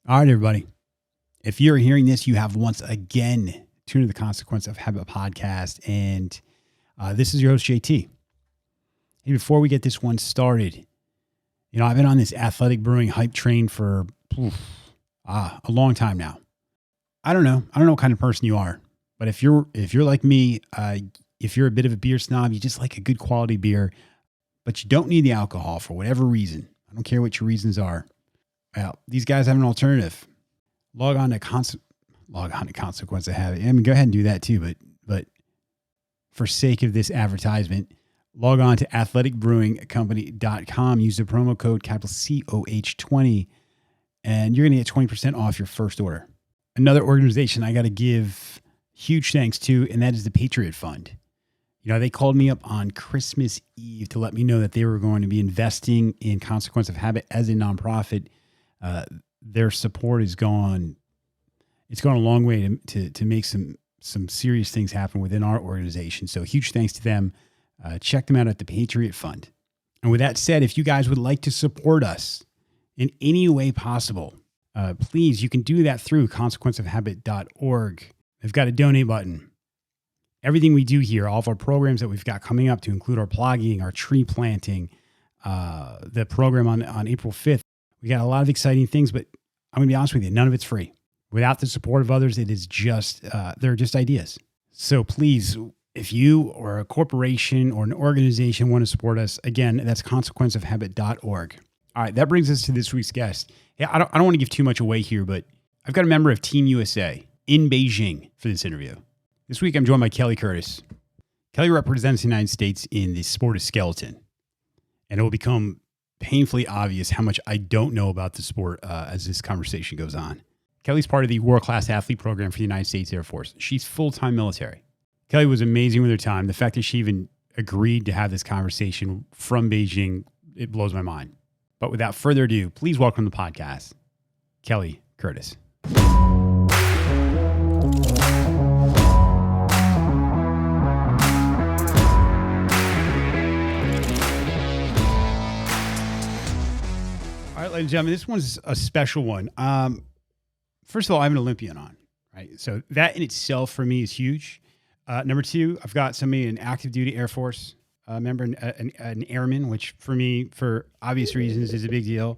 All right, everybody. If you're hearing this, you have once again tuned to the Consequence of Habit podcast. And this is your host, JT. Hey, before we get this one started, I've been on this athletic brewing hype train for a long time now. I don't know what kind of person you are, but if you're like me, if you're a bit of a beer snob, you just like a good quality beer, but you don't need the alcohol for whatever reason. I don't care what your reasons are. Well, these guys have an alternative. Log on to Consequence of Habit. I mean, go ahead and do that too, but for sake of this advertisement, log on to athleticbrewingcompany.com. Use the promo code capital COH20, and you're going to get 20% off your first order. Another organization I got to give huge thanks to, and that is the Patriot Fund. They called me up on Christmas Eve to let me know that they were going to be investing in Consequence of Habit as a nonprofit. Their support has gone a long way to make some serious things happen within our organization. So huge thanks to them. Check them out at the Patriot Fund. And with that said, if you guys would like to support us in any way possible, please, you can do that through consequenceofhabit.org. They've got a donate button. Everything we do here, all of our programs that we've got coming up to include our blogging, our tree planting, the program on April 5th, we got a lot of exciting things, but I'm going to be honest with you, none of it's free. Without the support of others, it is just, they're just ideas. So please, if you or a corporation or an organization want to support us, again, that's consequenceofhabit.org. All right, that brings us to this week's guest. Yeah, I don't want to give too much away here, but I've got a member of Team USA in Beijing for this interview. This week, I'm joined by Kelly Curtis. Kelly represents the United States in the sport of skeleton, and it will become painfully obvious how much I don't know about the sport as this conversation goes on. Kelly's part of the world-class athlete program for the United States Air Force. She's full-time military. Kelly was amazing with her time. The fact that she even agreed to have this conversation from Beijing, it blows my mind. But without further ado, please welcome to the podcast, Kelly Curtis. All right, ladies and gentlemen, this one's a special one. First of all, I have an Olympian on, right? So that in itself for me is huge. Number two, I've got somebody in active duty Air Force member, an Airman, which for me, for obvious reasons, is a big deal.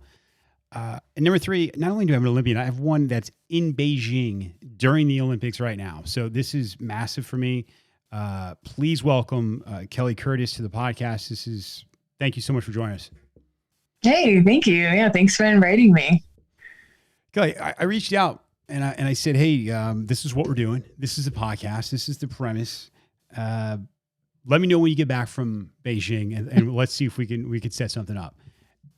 And number three, not only do I have an Olympian, I have one that's in Beijing during the Olympics right now. So this is massive for me. Please welcome Kelly Curtis to the podcast. Thank you so much for joining us. Hey, thank you. Yeah, thanks for inviting me. Kelly, I reached out and I said, hey, this is what we're doing. This is a podcast. This is the premise. Let me know when you get back from Beijing, and let's see if we could set something up.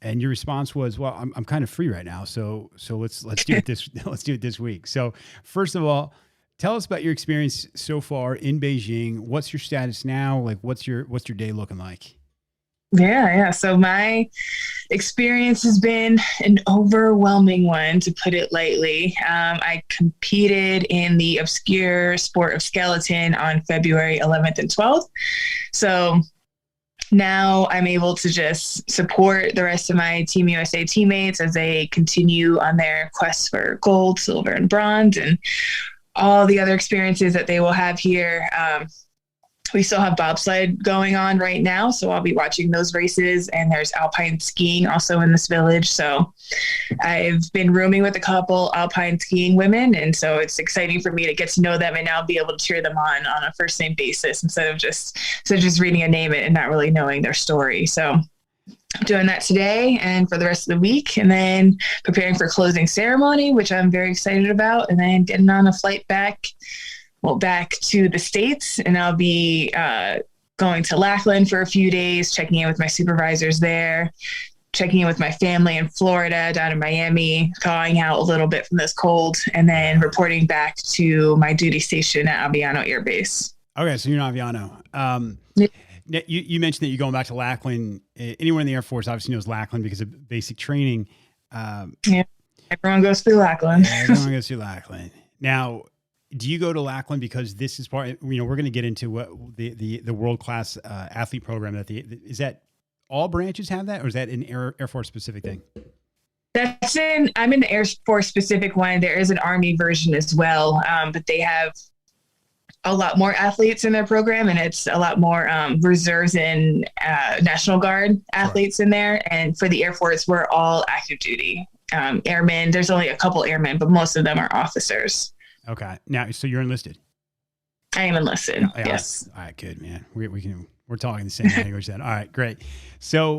And your response was, well, I'm kind of free right now, so let's do it let's do it this week. So first of all, tell us about your experience so far in Beijing. What's your status now? Like, what's your day looking like? Yeah. So my experience has been an overwhelming one, to put it lightly. I competed in the obscure sport of skeleton on February 11th and 12th. So now I'm able to just support the rest of my Team USA teammates as they continue on their quest for gold, silver, and bronze, and all the other experiences that they will have here. We still have bobsled going on right now, so I'll be watching those races, and there's alpine skiing also in this village. So I've been rooming with a couple alpine skiing women, and so it's exciting for me to get to know them and now be able to cheer them on a first name basis instead of just reading a name and not really knowing their story. So I'm doing that today and for the rest of the week, and then preparing for closing ceremony, which I'm very excited about, and then getting on a flight back to the States, and I'll be going to Lackland for a few days, checking in with my supervisors there, checking in with my family in Florida, down in Miami, thawing out a little bit from this cold, and then reporting back to my duty station at Aviano Air Base. Okay, so you're in Aviano. You mentioned that you're going back to Lackland. Anyone in the Air Force obviously knows Lackland because of basic training. Yeah, everyone goes through Lackland. Everyone goes through Lackland. Now, do you go to Lackland because this is part? We're going to get into what the world-class athlete program is that all branches have that, or is that an Air Force specific thing? I'm in the Air Force specific one. There is an Army version as well, but they have a lot more athletes in their program, and it's a lot more reserves and National Guard athletes in there. And for the Air Force, we're all active duty airmen. There's only a couple airmen, but most of them are officers. Okay. Now, so you're enlisted? I am enlisted. Yeah, yes. All right, good, man. We're talking the same language then. All right, great. So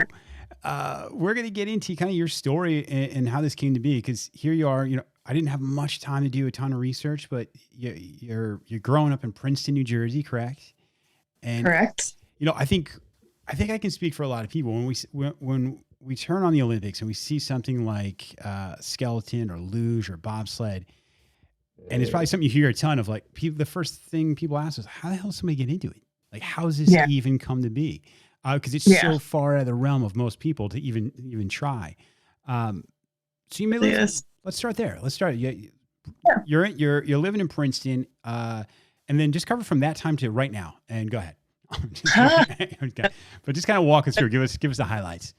we're going to get into kind of your story and how this came to be, because here you are, I didn't have much time to do a ton of research, but you're growing up in Princeton, New Jersey, correct? And, correct. I think I can speak for a lot of people when we turn on the Olympics and we see something like skeleton or luge or bobsled, and it's probably something you hear a ton of. Like, the first thing people ask is, how the hell does somebody get into it? Like, how does this even come to be? Because it's so far out of the realm of most people to even try. So you may let's start there. Let's start. You're living in Princeton, and then just cover from that time to right now, and go ahead. Okay. But just kind of walk us through. Give us the highlights.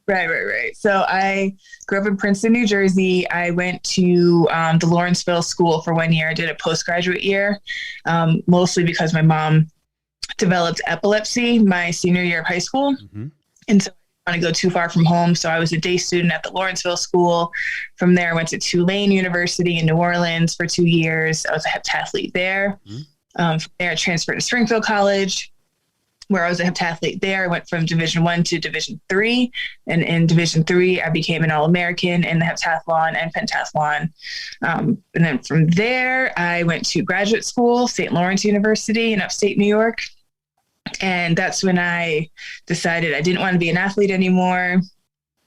Right. So I grew up in Princeton, New Jersey. I went to the Lawrenceville School for 1 year. I did a postgraduate year, mostly because my mom developed epilepsy my senior year of high school. Mm-hmm. And so I didn't want to go too far from home. So I was a day student at the Lawrenceville School. From there, I went to Tulane University in New Orleans for 2 years. I was a heptathlete there. Mm-hmm. From there, I transferred to Springfield College, where I was a heptathlete there. I went from Division I to Division III. And in Division III, I became an All-American in the heptathlon and pentathlon. And then from there, I went to graduate school, St. Lawrence University in upstate New York. And that's when I decided I didn't want to be an athlete anymore.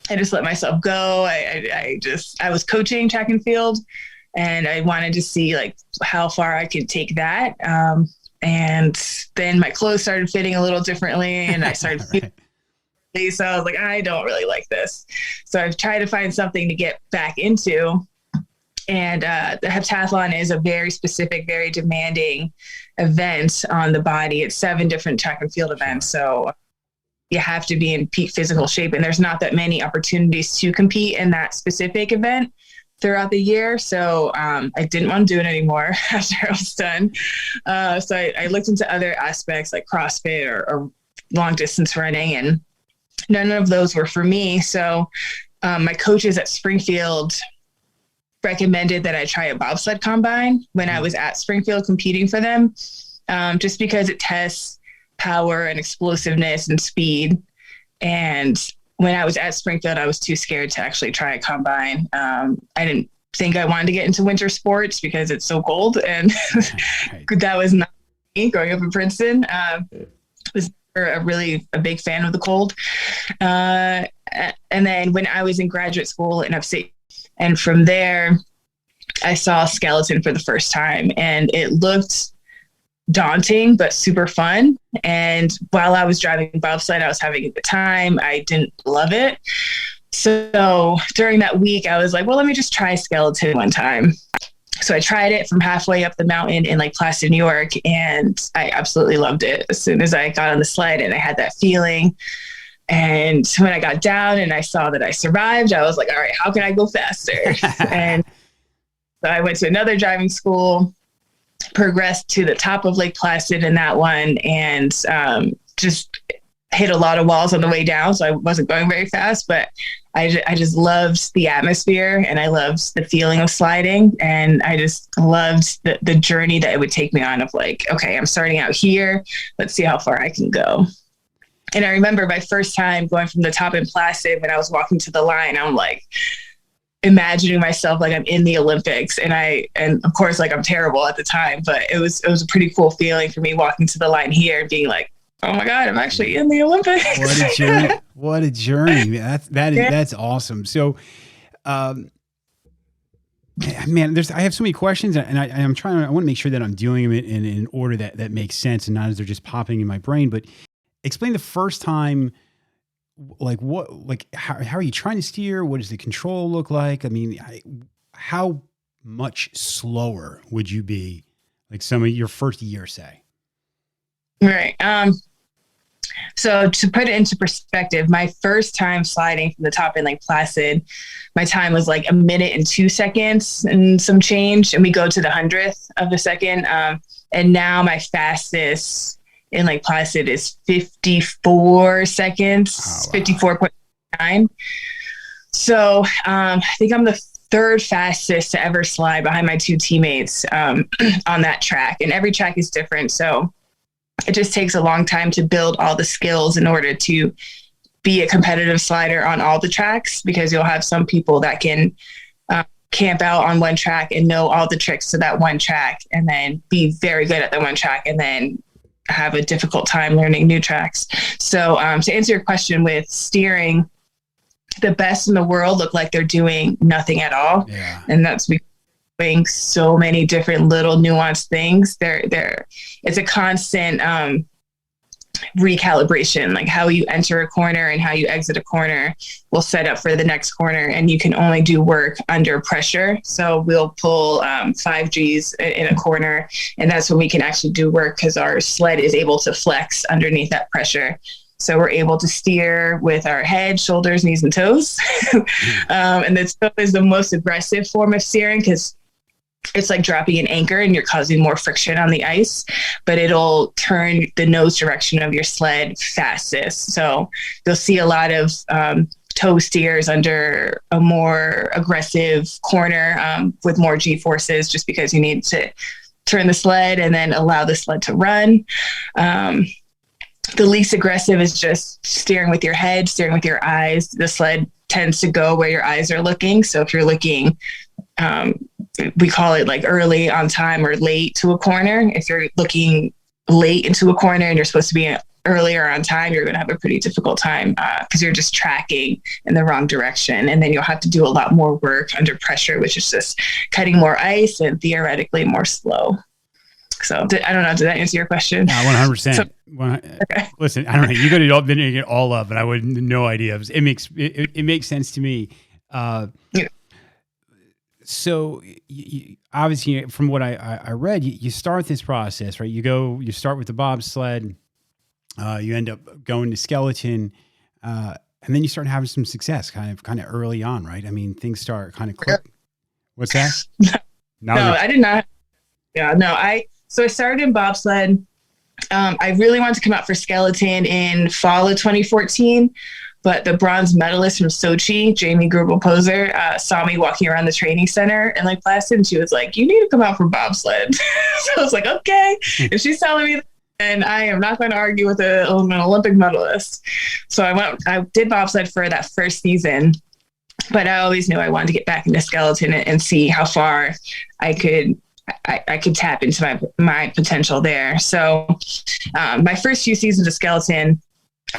I just let myself go. I was coaching track and field, and I wanted to see like how far I could take that. And then my clothes started fitting a little differently, and I started feeling, so I was like, I don't really like this. So I've tried to find something to get back into. And the heptathlon is a very specific, very demanding event on the body. It's 7 different track and field events. So you have to be in peak physical shape, and there's not that many opportunities to compete in that specific event throughout the year. So I didn't want to do it anymore after I was done. So I looked into other aspects like CrossFit or long distance running, and none of those were for me. So my coaches at Springfield recommended that I try a bobsled combine when I was at Springfield competing for them, just because it tests power and explosiveness and speed. And when I was at Springfield, I was too scared to actually try a combine. I didn't think I wanted to get into winter sports because it's so cold, and that was not me growing up in Princeton. Was a big fan of the cold. And then when I was in graduate school in upstate, and from there, I saw skeleton for the first time, and it looked daunting, but super fun. And while I was driving bobsled, I was having a good time. I didn't love it. So during that week, I was like, well, let me just try skeleton one time. So I tried it from halfway up the mountain in Lake Placid, New York, and I absolutely loved it. As soon as I got on the sled and I had that feeling, and when I got down and I saw that I survived, I was like, all right, how can I go faster? And so I went to another driving school, progressed to the top of Lake Placid in that one, and just hit a lot of walls on the way down. So I wasn't going very fast, but I just loved the atmosphere, and I loved the feeling of sliding. And I just loved the journey that it would take me on of like, okay, I'm starting out here. Let's see how far I can go. And I remember my first time going from the top in Placid, when I was walking to the line, I'm like imagining myself like I'm in the Olympics. And of course, like I'm terrible at the time, but it was a pretty cool feeling for me walking to the line here and being like, oh my God, I'm actually in the Olympics. What a journey. What a journey. That's awesome. So, man, I have so many questions, and I want to make sure that I'm doing them in an order that makes sense, and not as they're just popping in my brain. But explain the first time, how are you trying to steer? What does the control look like? I mean, how much slower would you be, like some of your first year, say? Right. So to put it into perspective, my first time sliding from the top in Lake Placid, my time was like 1:02 and some change. And we go to the 100th of a second. And now my fastest in Lake Placid is 54 seconds, oh, wow. 54.9. So I think I'm the third fastest to ever slide behind my two teammates on that track. And every track is different. So it just takes a long time to build all the skills in order to be a competitive slider on all the tracks, because you'll have some people that can camp out on one track and know all the tricks to that one track and then be very good at the one track and then have a difficult time learning new tracks. So to answer your question with steering, the best in the world look like they're doing nothing at all. Yeah. And that's doing so many different little nuanced things. It's a constant recalibration, like how you enter a corner and how you exit a corner will set up for the next corner, and you can only do work under pressure. So we'll pull 5Gs in a corner, and that's when we can actually do work because our sled is able to flex underneath that pressure. So we're able to steer with our head, shoulders, knees, and toes. And the toe is the most aggressive form of steering because it's like dropping an anchor and you're causing more friction on the ice, but it'll turn the nose direction of your sled fastest. So you'll see a lot of toe steers under a more aggressive corner with more G forces, just because you need to turn the sled and then allow the sled to run. The least aggressive is just steering with your head, steering with your eyes. The sled tends to go where your eyes are looking. So if you're looking, we call it like early on time or late to a corner. If you're looking late into a corner and you're supposed to be earlier on time, you're going to have a pretty difficult time because you're just tracking in the wrong direction. And then you'll have to do a lot more work under pressure, which is just cutting more ice and theoretically more slow. So I don't know. Did that answer your question? 100%. So, okay. Listen, I don't know. You could have been it all up, and I would no idea. It makes sense to me. Yeah. So obviously, from what I read, you start this process, right? You start with the bobsled, you end up going to skeleton, and then you start having some success, kind of early on, right? I mean, things start kind of clicking. What's that? No, I did not. Yeah, no, So I started in bobsled. I really wanted to come out for skeleton in fall of 2014, but the bronze medalist from Sochi, Jamie Grubel-Poser, saw me walking around the training center in Lake Placid, and she was like, "You need to come out for bobsled." So I was like, "Okay." If she's telling me that, and I am not going to argue with an Olympic medalist. So I did bobsled for that first season, but I always knew I wanted to get back into skeleton and see how far I could tap into my potential there. So my first few seasons of skeleton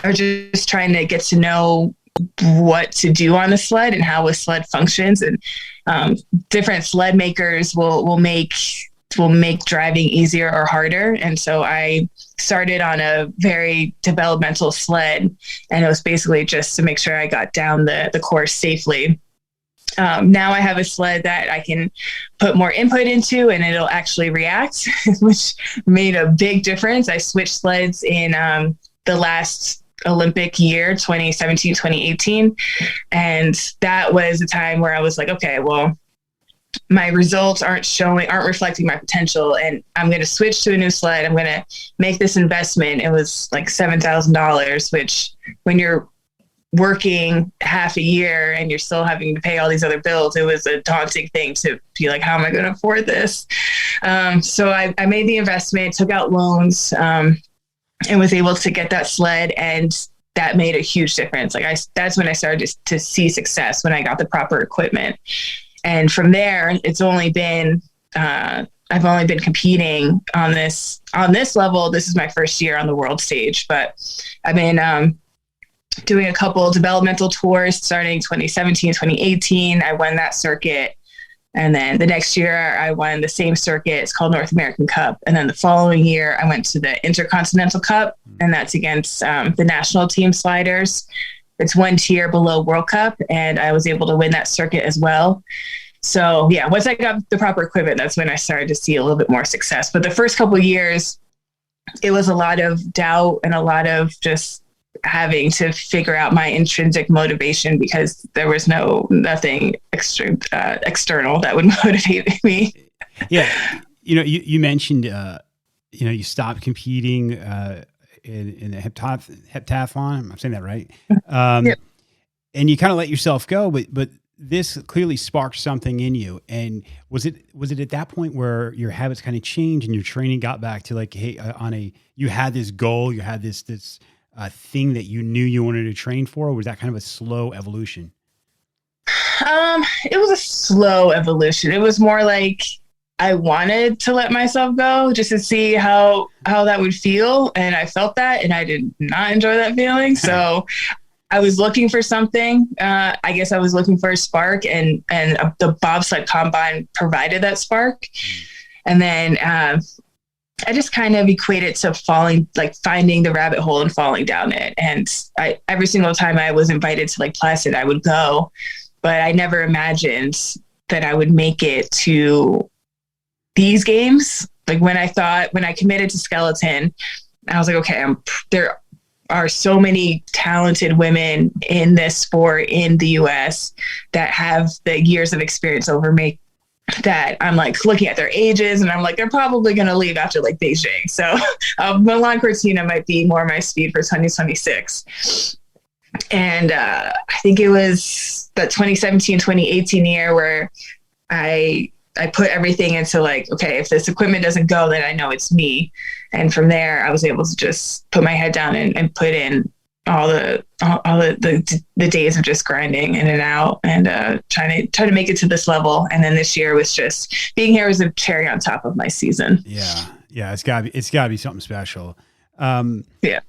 are just trying to get to know what to do on a sled and how a sled functions. And different sled makers will make driving easier or harder. And so I started on a very developmental sled, and it was basically just to make sure I got down the course safely. Now I have a sled that I can put more input into and it'll actually react, which made a big difference. I switched sleds in the last Olympic year, 2017, 2018. And that was a time where I was like, okay, well, my results aren't reflecting my potential, and I'm going to switch to a new sled. I'm going to make this investment. It was like $7,000, which when you're working half a year and you're still having to pay all these other bills, it was a daunting thing to be like, how am I going to afford this? So I made the investment, took out loans, and was able to get that sled. And that made a huge difference. That's when I started to see success, when I got the proper equipment. And from there, it's only been, I've only been competing on this level. This is my first year on the world stage, but I've been, doing a couple developmental tours starting 2017, 2018. I won that circuit. And then the next year I won the same circuit. It's called North American Cup. And then the following year I went to the Intercontinental Cup, and that's against the national team sliders. It's one tier below World Cup, and I was able to win that circuit as well. So yeah, once I got the proper equipment, that's when I started to see a little bit more success. But the first couple of years, it was a lot of doubt and a lot of just having to figure out my intrinsic motivation because there was nothing external that would motivate me. Yeah. You mentioned, you stopped competing in the heptathlon. I'm saying that right. Yep. And you kind of let yourself go, but this clearly sparked something in you. And was it at that point where your habits kind of changed and your training got back to like, hey, you had this goal, you had this thing that you knew you wanted to train for, or was that kind of a slow evolution? It was a slow evolution. It was more like I wanted to let myself go just to see how that would feel. And I felt that, and I did not enjoy that feeling. So I was looking for something. I guess I was looking for a spark, and the bobsled combine provided that spark. And then I just kind of equate it to finding the rabbit hole and falling down it. And every single time I was invited to Lake Placid, I would go, but I never imagined that I would make it to these games. Like when I committed to skeleton, I was like, okay, there are so many talented women in this sport in the US that have the years of experience over me, that I'm like looking at their ages and I'm like, they're probably going to leave after like Beijing. So Milan Cortina might be more my speed for 2026. And I think it was that 2017, 2018 year where I put everything into like, okay, if this equipment doesn't go, then I know it's me. And from there, I was able to just put my head down and put in all the days of just grinding in and out and trying to make it to this level. And then this year was just being here was a cherry on top of my season. Yeah. It's gotta be something special. Yeah.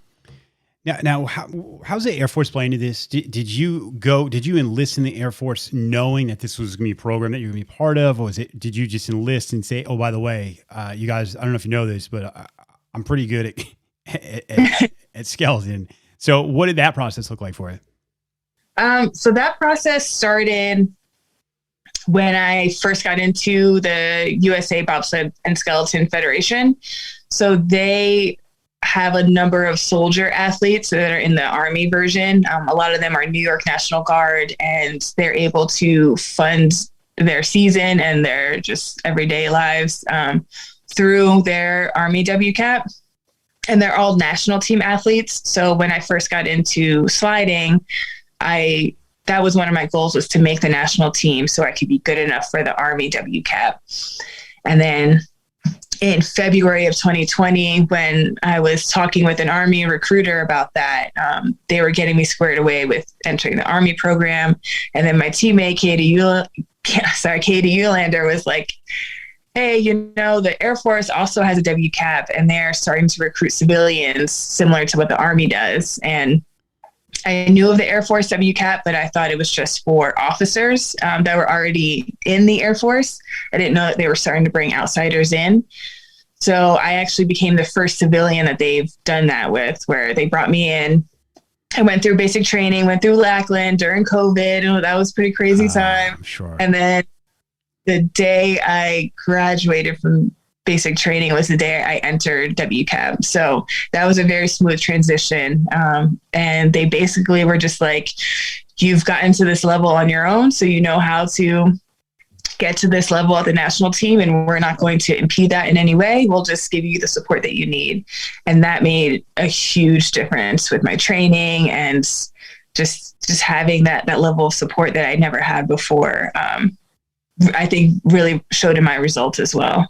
Now, how's the Air Force playing into this? Did you enlist in the Air Force knowing that this was going to be a program that you're going to be part of? Or did you just enlist and say, oh, by the way, you guys, I don't know if you know this, but I'm pretty good at skeleton. So what did that process look like for you? So that process started when I first got into the USA Bobsled and Skeleton Federation. So they have a number of soldier athletes that are in the Army version. A lot of them are New York National Guard, and they're able to fund their season and their just everyday lives through their Army WCAP. And they're all national team athletes. So when I first got into sliding, that was one of my goals, was to make the national team so I could be good enough for the Army WCAP. And then in February of 2020, when I was talking with an Army recruiter about that, they were getting me squared away with entering the Army program. And then my teammate, Katie Eulander, was like, hey, the Air Force also has a WCAP, and they're starting to recruit civilians similar to what the Army does. And I knew of the Air Force WCAP, but I thought it was just for officers that were already in the Air Force. I didn't know that they were starting to bring outsiders in. So I actually became the first civilian that they've done that with, where they brought me in. I went through basic training, went through Lackland during COVID. That was a pretty crazy time. I'm sure. And then the day I graduated from basic training was the day I entered WCAP. So that was a very smooth transition. And they basically were just like, you've gotten to this level on your own, so you know how to get to this level at the national team, and we're not going to impede that in any way. We'll just give you the support that you need. And that made a huge difference with my training and just having that level of support that I never had before. I think really showed in my results as well.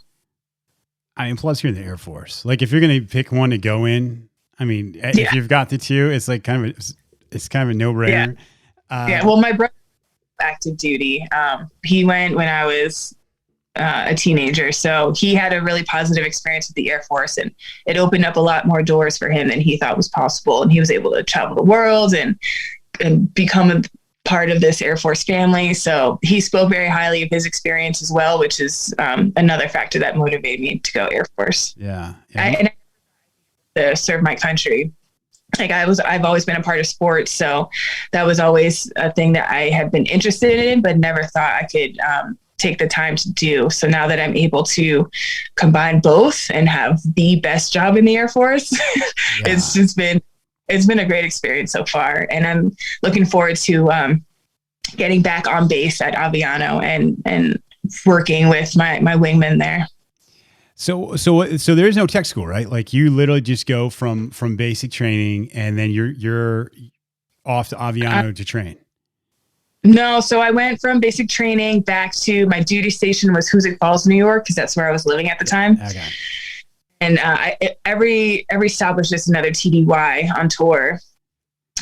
I mean, plus you're in the Air Force. Like if you're going to pick one to go in, I mean, if you've got the two, it's like it's kind of a no brainer. Yeah. Well, my brother active duty. He went when I was a teenager. So he had a really positive experience with the Air Force, and it opened up a lot more doors for him than he thought was possible. And he was able to travel the world and become a part of this Air Force family. So he spoke very highly of his experience as well, which is another factor that motivated me to go Air Force. Yeah. And to serve my country. Like I've always been a part of sports. So that was always a thing that I had been interested in, but never thought I could take the time to do. So now that I'm able to combine both and have the best job in the Air Force, it's been a great experience so far. And I'm looking forward to getting back on base at Aviano and working with my wingman there. So there is no tech school, right? Like you literally just go from basic training and then you're off to Aviano to train. No, so I went from basic training back to my duty station was Hoosick Falls, New York, because that's where I was living at the time. Okay. And every stop was just another TDY on tour.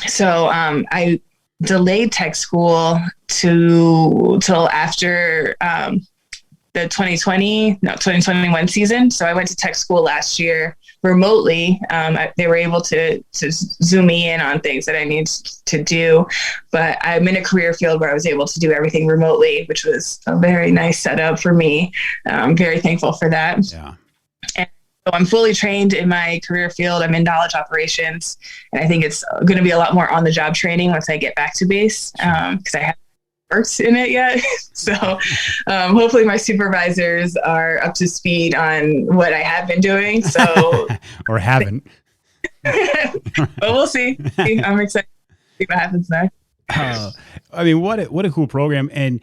So I delayed tech school till after the 2021 season. So I went to tech school last year remotely. They were able to zoom me in on things that I need to do, but I'm in a career field where I was able to do everything remotely, which was a very nice setup for me. I'm very thankful for that. Yeah. And so I'm fully trained in my career field. I'm in knowledge operations, and I think it's going to be a lot more on the job training once I get back to base, because I haven't worked in it yet. So hopefully my supervisors are up to speed on what I have been doing. So or haven't. But we'll see. I'm excited to see what happens next. I mean, what a cool program. And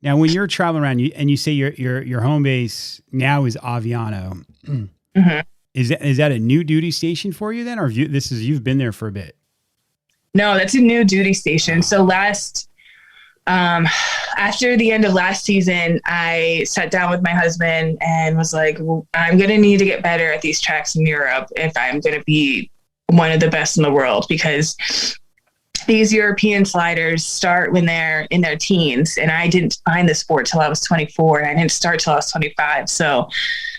now when you're traveling around, you say your home base now is Aviano. Mm-hmm. Is that a new duty station for you then, or you've been there for a bit? No, that's a new duty station. So after the end of last season, I sat down with my husband and was like, well, I'm going to need to get better at these tracks in Europe if I'm going to be one of the best in the world, because these European sliders start when they're in their teens. And I didn't find the sport till I was 24, and I didn't start till I was 25. So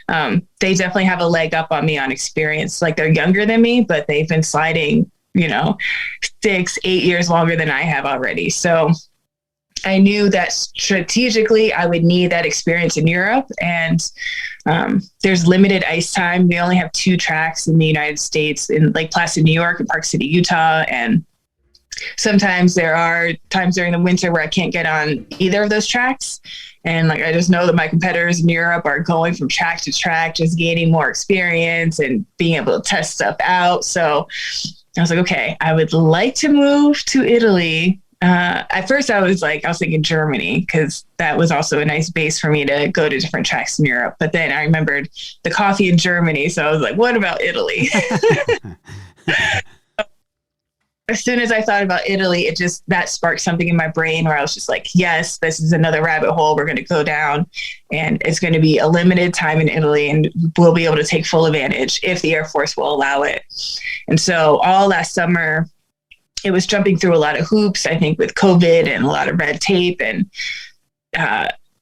they definitely have a leg up on me on experience. Like, they're younger than me, but they've been sliding, 6-8 years longer than I have already. So I knew that strategically I would need that experience in Europe, and there's limited ice time. We only have 2 tracks in the United States, in Lake Placid, New York, and Park City, Utah. And sometimes there are times during the winter where I can't get on either of those tracks. And I just know that my competitors in Europe are going from track to track, just gaining more experience and being able to test stuff out. So I was like, okay, I would like to move to Italy. At first I was thinking Germany, because that was also a nice base for me to go to different tracks in Europe. But then I remembered the coffee in Germany. So I was like, what about Italy? As soon as I thought about Italy, that sparked something in my brain where I was just like, yes, this is another rabbit hole we're going to go down, and it's going to be a limited time in Italy, and we'll be able to take full advantage if the Air Force will allow it. And so all last summer, it was jumping through a lot of hoops, I think, with COVID and a lot of red tape. And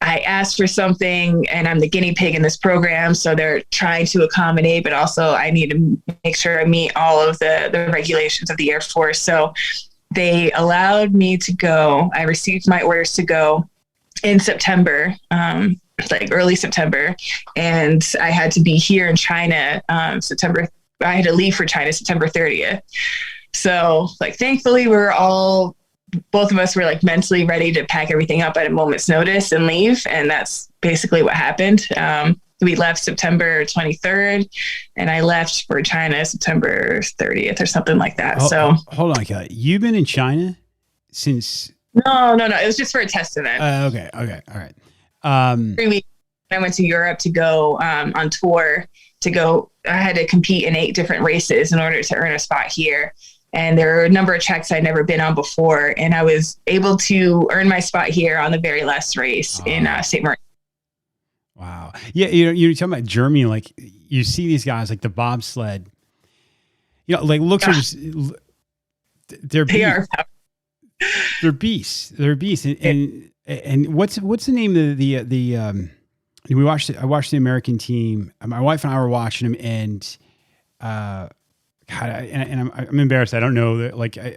I asked for something, and I'm the guinea pig in this program. So they're trying to accommodate, but also I need to make sure I meet all of the regulations of the Air Force. So they allowed me to go. I received my orders to go in September, early September. And I had to be here in China September. I had to leave for China September 30th. So thankfully both of us were mentally ready to pack everything up at a moment's notice and leave. And that's basically what happened. We left September 23rd, and I left for China September 30th or something like that. So hold on, Kelly. You've been in China since? No. It was just for a test event. Okay. All right. 3 weeks. I went to Europe to go on tour I had to compete in 8 different races in order to earn a spot here. And there are a number of tracks I'd never been on before. And I was able to earn my spot here on the very last race in St. Marie. Wow. Yeah. You're talking about Germany, you see these guys the bobsled, looks are just, they're beasts. They're beasts. And what's the name of the I watched the American team. My wife and I were watching them, and I'm embarrassed. I don't know.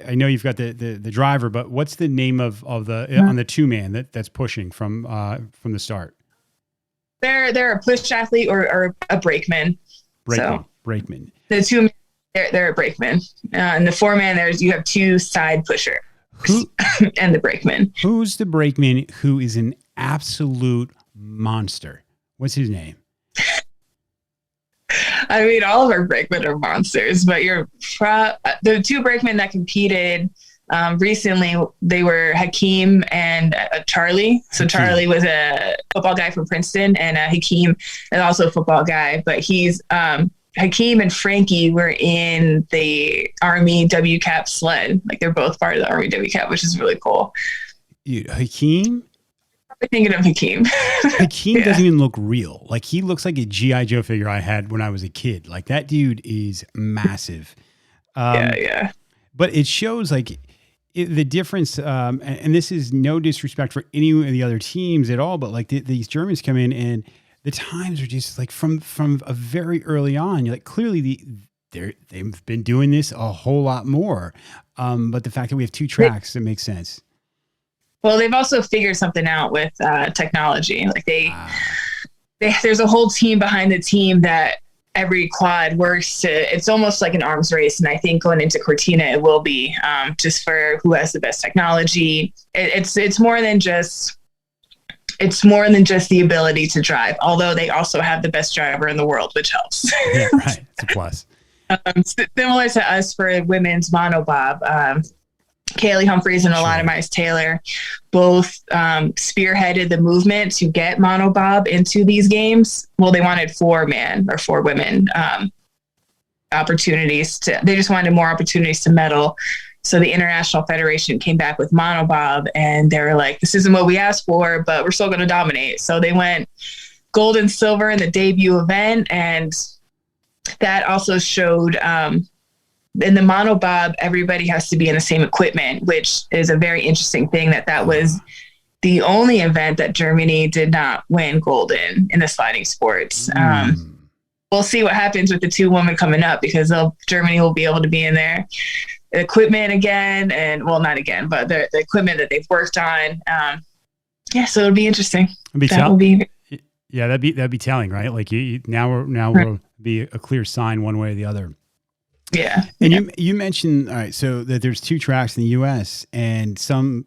I know you've got the driver, but what's the name of the on the 2-man that's pushing from the start? They're a push athlete or a brakeman. Brakeman. The 2-man, they're a brakeman. And the 4-man, you have 2 side pushers and the brakeman. Who's the brakeman who is an absolute monster. What's his name? I mean, all of our brakemen are monsters, but the two brakemen that competed recently, they were Hakeem and Charlie. So Charlie was a football guy from Princeton, and Hakeem is also a football guy, but Hakeem and Frankie were in the Army WCAP sled. Like, they're both part of the Army WCAP, which is really cool. Dude, Hakeem? I'm thinking of Hakeem. Hakeem doesn't even look real. Like, he looks like a G.I. Joe figure I had when I was a kid. Like, that dude is massive. Yeah. But it shows, like, the difference, and this is no disrespect for any of the other teams at all, but, like, these Germans come in and the times are just, like, from a very early on, you're like, clearly they've been doing this a whole lot more. But the fact that we have two tracks, it makes sense. Well, they've also figured something out with technology. Like, there's a whole team behind the team that every quad works to. It's almost like an arms race, and I think going into Cortina, it will be just for who has the best technology. It's more than just. It's more than just the ability to drive, although they also have the best driver in the world, which helps. Yeah, right. It's a plus. Similar to us for women's monobob. Kaylee Humphreys and Alana Myers-Taylor both spearheaded the movement to get monobob into these games. Well, they wanted 4 women opportunities. They just wanted more opportunities to medal. So the International Federation came back with monobob, and they were like, this isn't what we asked for, but we're still going to dominate. So they went gold and silver in the debut event, and that also showed in the monobob, everybody has to be in the same equipment, which is a very interesting thing that was the only event that Germany did not win gold in the sliding sports. We'll see what happens with the 2 women coming up, because Germany will be able to be in their equipment again, and well, not again, but the equipment that they've worked on. So it'll be interesting. That'd be telling, right? Like, will be a clear sign one way or the other. Yeah. And you mentioned, all right, so that there's 2 tracks in the US, and some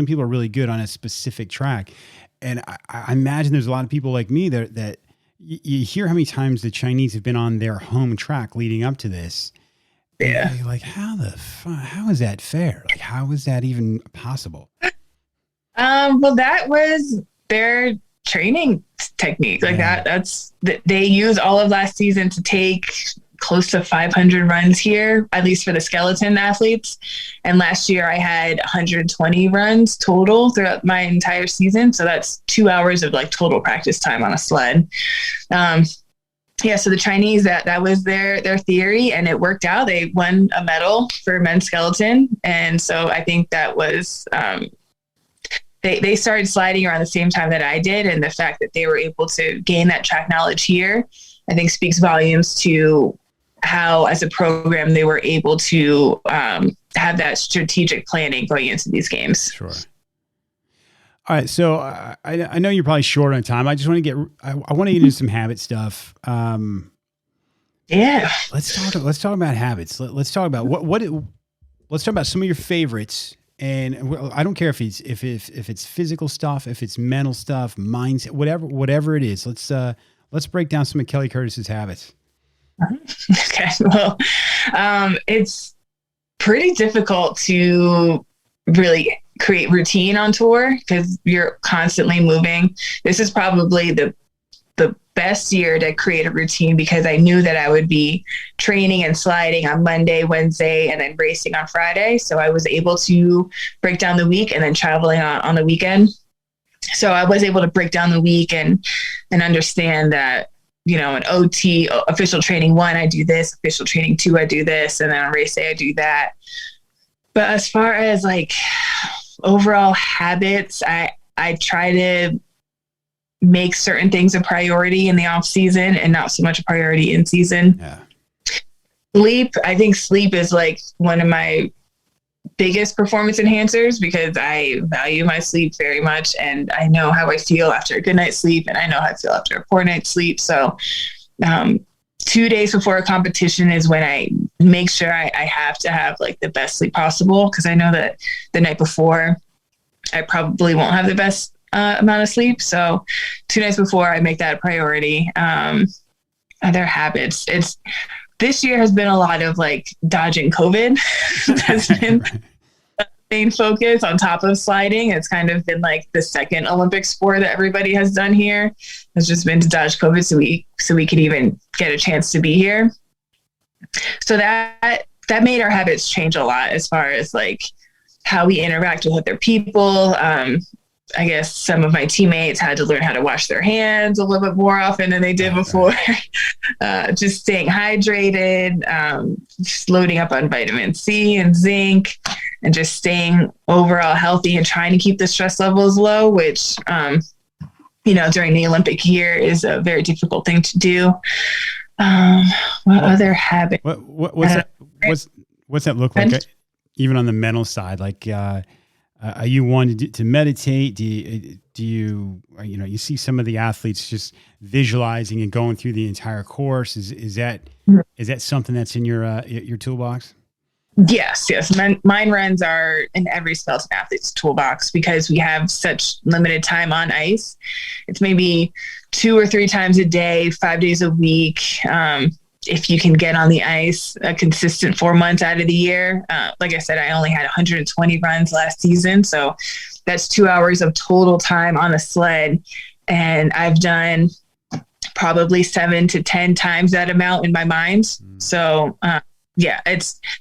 people are really good on a specific track. And I imagine there's a lot of people like me that you hear how many times the Chinese have been on their home track leading up to this. Yeah. And you're like, how is that fair? Like, how is that even possible? Well, that was their training technique. Like they used all of last season to take close to 500 runs here, at least for the skeleton athletes. And last year I had 120 runs total throughout my entire season. So that's 2 hours of like total practice time on a sled. So the Chinese, that was their theory, and it worked out. They won a medal for men's skeleton. And so I think that was, they started sliding around the same time that I did. And the fact that they were able to gain that track knowledge here, I think speaks volumes to how, as a program, they were able to have that strategic planning going into these games. Sure. All right. So I know you're probably short on time. I just want to I want to get into some habit stuff. Yeah. Let's talk about habits. Let's talk about let's talk about some of your favorites. And I don't care if it's physical stuff, if it's mental stuff, mindset, whatever it is. Let's break down some of Kelly Curtis's habits. Okay. Well, it's pretty difficult to really create routine on tour because you're constantly moving. This is probably the best year to create a routine because I knew that I would be training and sliding on Monday, Wednesday, and then racing on Friday. So I was able to break down the week and then traveling on the weekend. So I was able to break down the week and understand that, an OT, official training 1, I do this, official training 2, I do this, and then on race day, I do that. But as far as like overall habits, I try to make certain things a priority in the off season and not so much a priority in season. Yeah. I think sleep is like one of my biggest performance enhancers because I value my sleep very much. And I know how I feel after a good night's sleep and I know how I feel after a poor night's sleep. So 2 days before a competition is when I make sure I have to have like the best sleep possible. Cause I know that the night before I probably won't have the best amount of sleep. So 2 nights before, I make that a priority. Other habits. This year has been a lot of like dodging COVID. That's been the main focus on top of sliding. It's kind of been like the second Olympic sport that everybody has done here. It's just been to dodge COVID so we could even get a chance to be here. So that made our habits change a lot as far as like how we interact with other people. I guess some of my teammates had to learn how to wash their hands a little bit more often than they did before. Just staying hydrated, just loading up on vitamin C and zinc, and just staying overall healthy and trying to keep the stress levels low, which, during the Olympic year is a very difficult thing to do. What other habit? What's that look like? Even on the mental side, like, are you one to meditate? Do you you see some of the athletes just visualizing and going through the entire course? Is that something that's in your toolbox? Yes. Mine runs are in every skeleton athlete's toolbox because we have such limited time on ice. It's maybe 2 or 3 times a day, 5 days a week. If you can get on the ice a consistent 4 months out of the year. Like I said, I only had 120 runs last season. So that's 2 hours of total time on a sled. And I've done probably 7 to 10 times that amount in my mind. So,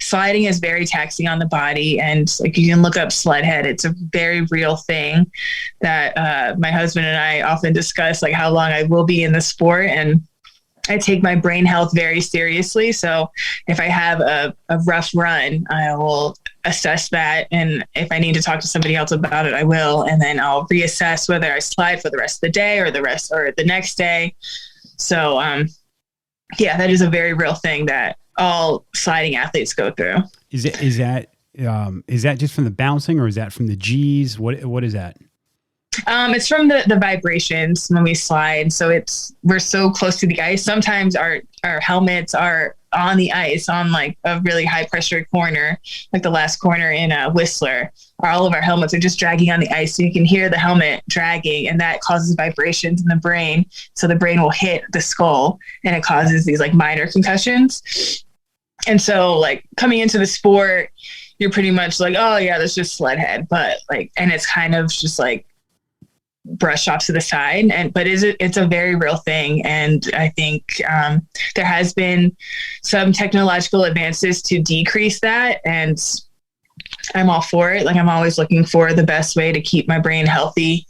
sliding is very taxing on the body. And like you can look up sled head. It's a very real thing that my husband and I often discuss, like how long I will be in the sport. And I take my brain health very seriously. So if I have a rough run, I will assess that. And if I need to talk to somebody else about it, I will. And then I'll reassess whether I slide for the rest of the day or the next day. So, that is a very real thing that all sliding athletes go through. Is that just from the bouncing, or is that from the G's? What is that? It's from the vibrations when we slide. So we're so close to the ice. Sometimes our helmets are on the ice on like a really high pressure corner, like the last corner in Whistler. All of our helmets are just dragging on the ice. So you can hear the helmet dragging, and that causes vibrations in the brain. So the brain will hit the skull and it causes these like minor concussions. And so like coming into the sport, you're pretty much like, oh yeah, that's just sled head. But like, and it's kind of just like brush off to the side, but it's a very real thing. And I think there has been some technological advances to decrease that, and I'm all for it. Like I'm always looking for the best way to keep my brain healthy,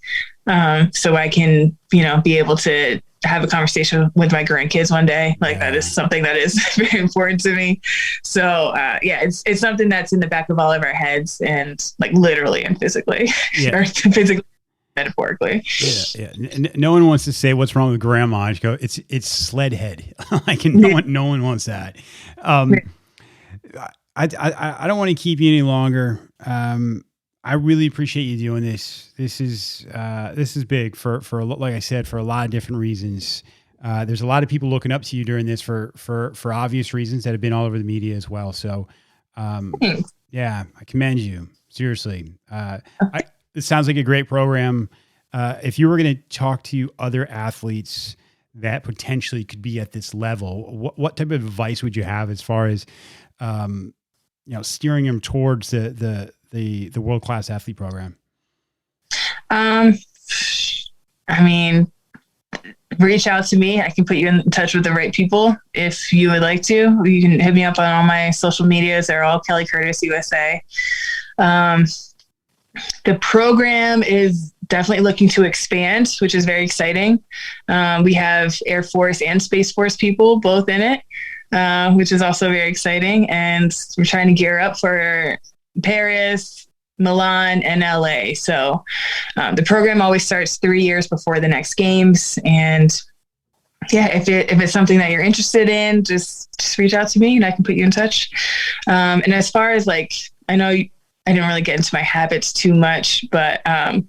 so I can be able to have a conversation with my grandkids one day. Like that is something that is very important to me. So it's something that's in the back of all of our heads, and like literally and physically, or physically, metaphorically. No one wants to say what's wrong with grandma. I just go, it's sled head. Like no one wants that. I don't want to keep you any longer. I really appreciate you doing this. This is big for like I said, for a lot of different reasons. There's a lot of people looking up to you during this for obvious reasons that have been all over the media as well. So, I commend you seriously. It sounds like a great program. If you were going to talk to other athletes that potentially could be at this level, what type of advice would you have as far as, steering them towards the world-class athlete program? Reach out to me. I can put you in touch with the right people. If you would like to, you can hit me up on all my social medias. They're all Kelly Curtis USA. The program is definitely looking to expand, which is very exciting. We have Air Force and Space Force people both in it, which is also very exciting. And we're trying to gear up for Paris, Milan, and LA. So the program always starts 3 years before the next games. And if it's something that you're interested in, just reach out to me and I can put you in touch. And as far as I know I didn't really get into my habits too much, but I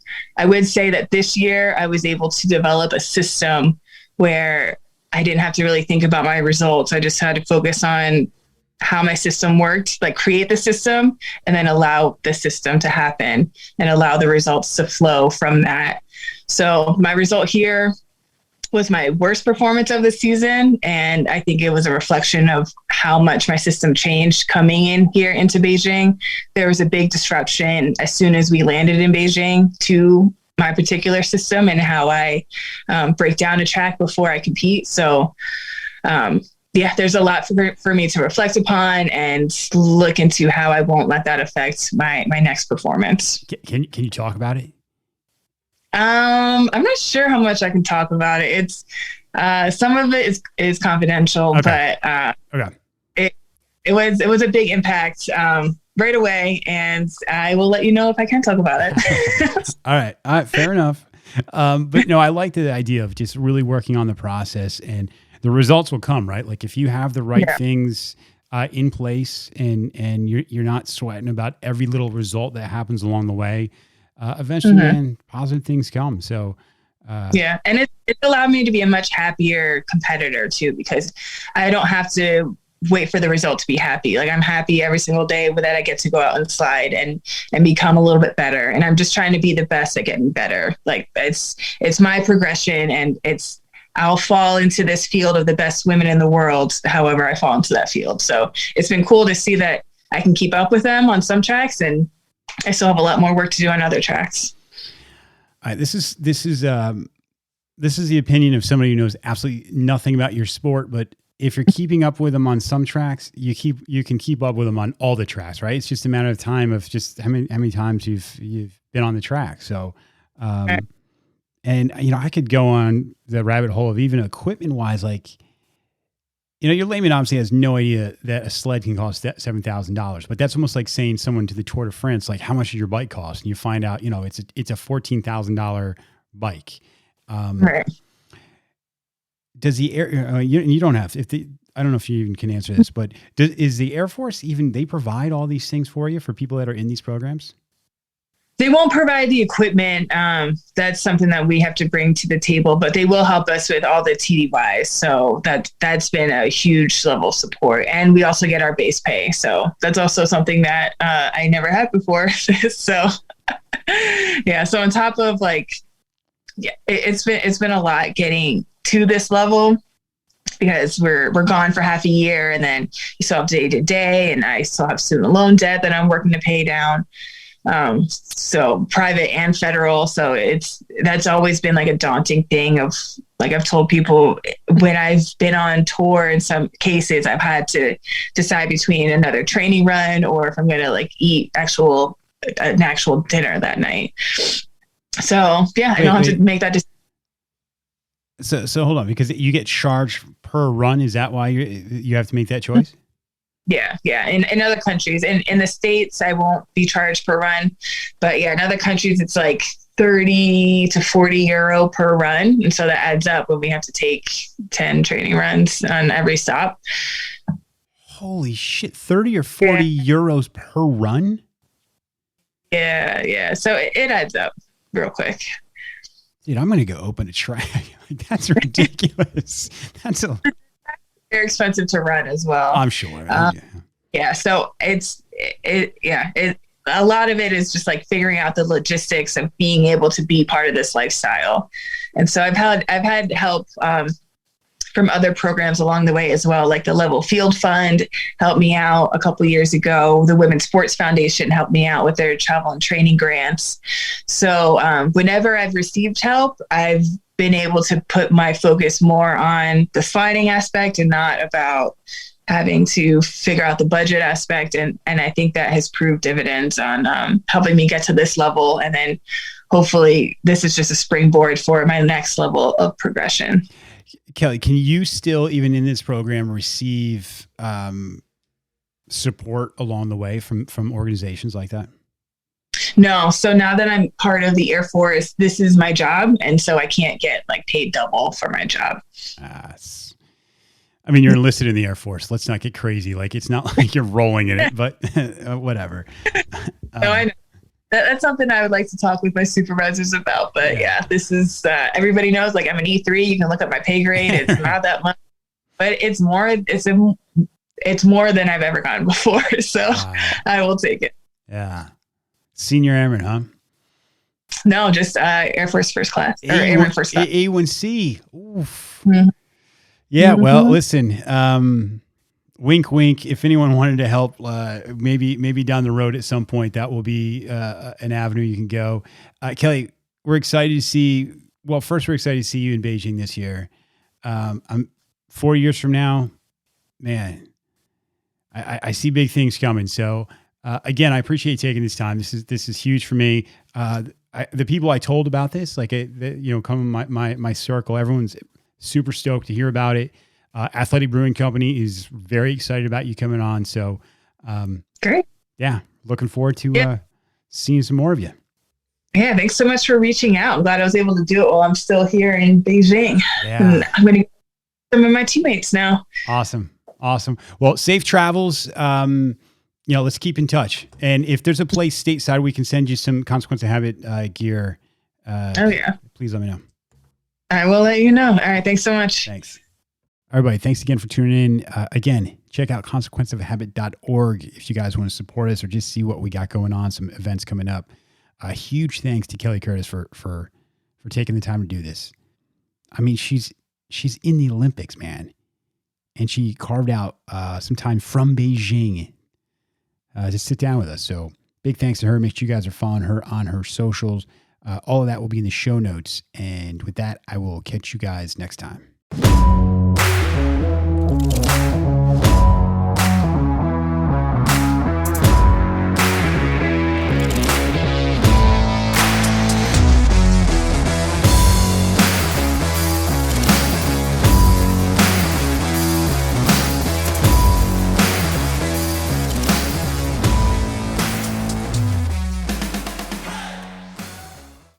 would say that this year I was able to develop a system where I didn't have to really think about my results. I just had to focus on how my system worked, like create the system and then allow the system to happen and allow the results to flow from that. So my result here was my worst performance of the season. And I think it was a reflection of how much my system changed coming in here into Beijing. There was a big disruption as soon as we landed in Beijing to my particular system and how I break down a track before I compete. So there's a lot for me to reflect upon and look into how I won't let that affect my next performance. Can you talk about it? I'm not sure how much I can talk about it. It's some of it is confidential, okay. But it was a big impact right away, and I will let you know if I can talk about it. All right, fair enough. But no, I like the idea of just really working on the process, and the results will come, right? Like if you have the right things in place, and you're not sweating about every little result that happens along the way. Eventually, man, positive things come. So, and it's allowed me to be a much happier competitor too, because I don't have to wait for the result to be happy. Like I'm happy every single day that I get to go out and slide and become a little bit better. And I'm just trying to be the best at getting better. Like it's my progression, and I'll fall into this field of the best women in the world. However, I fall into that field. So it's been cool to see that I can keep up with them on some tracks, and I still have a lot more work to do on other tracks. All right, this is the opinion of somebody who knows absolutely nothing about your sport. But if you're keeping up with them on some tracks, you can keep up with them on all the tracks, right? It's just a matter of time of just how many times you've been on the track. So, and I could go on the rabbit hole of even equipment wise, like. Your layman obviously has no idea that a sled can cost $7,000, but that's almost like saying someone to the Tour de France, like, how much did your bike cost? And you find out, it's a $14,000 bike. Right. Does the air? You don't have to. I don't know if you even can answer this, but is the Air Force they provide all these things for you for people that are in these programs? They won't provide the equipment. That's something that we have to bring to the table, but they will help us with all the TDYs. So that's been a huge level of support. And we also get our base pay. So that's also something that I never had before. So so on top of it's been a lot getting to this level, because we're gone for half a year, and then you still have day to day, and I still have student loan debt that I'm working to pay down. So private and federal. So that's always been like a daunting thing of, like, I've told people when I've been on tour, in some cases, I've had to decide between another training run or if I'm going to eat an actual dinner that night. So I don't have to make that decision. So hold on, because you get charged per run. Is that why you have to make that choice? Yeah. In other countries, in the States, I won't be charged per run, but in other countries, it's like 30 to 40 euro per run. And so that adds up when we have to take 10 training runs on every stop. Holy shit. 30 or 40 euros per run. Yeah. So it adds up real quick. Dude, I'm going to go open a track. That's ridiculous. They're expensive to run as well. I'm sure. So a lot of it is just like figuring out the logistics of being able to be part of this lifestyle. And so I've had help from other programs along the way as well, like the Level Field Fund helped me out a couple of years ago. The Women's Sports Foundation helped me out with their travel and training grants. So whenever I've received help, I've been able to put my focus more on the sliding aspect and not about having to figure out the budget aspect. And I think that has proved dividends on helping me get to this level. And then hopefully this is just a springboard for my next level of progression. Kelly, can you still, even in this program, receive support along the way from organizations like that? No. So now that I'm part of the Air Force, this is my job. And so I can't get paid double for my job. I mean, you're enlisted in the Air Force. Let's not get crazy. It's not like you're rolling in it, but whatever. No, I know. That's something I would like to talk with my supervisors about. But this is, everybody knows, I'm an E3. You can look up my pay grade. It's not that much, but it's more than I've ever gotten before. So I will take it. Yeah. Senior Airman, huh? No, just Air Force first class or Airman first class. A1C. Oof. Mhm. Yeah. Well, listen. Wink, wink. If anyone wanted to help, maybe down the road at some point, that will be an avenue you can go. Kelly, we're excited to see. Well, first, we're excited to see you in Beijing this year. I'm 4 years from now, man. I see big things coming. So again, I appreciate taking this time. This is huge for me. The people I told about this, come in my circle, everyone's super stoked to hear about it. Athletic Brewing Company is very excited about you coming on. So, great. Yeah. Looking forward to seeing some more of you. Yeah. Thanks so much for reaching out. I'm glad I was able to do it while I'm still here in Beijing. Yeah. And I'm going to get some of my teammates now. Awesome. Well, safe travels. Let's keep in touch. And if there's a place stateside, we can send you some Consequence of Habit gear. Please let me know. I will let you know. All right. Thanks so much. Thanks. Everybody, thanks again for tuning in. Again, check out consequenceofhabit.org if you guys want to support us or just see what we got going on, some events coming up. Huge thanks to Kelly Curtis for taking the time to do this. I mean, she's in the Olympics, man. And she carved out some time from Beijing to sit down with us. So big thanks to her. Make sure you guys are following her on her socials. All of that will be in the show notes. And with that, I will catch you guys next time.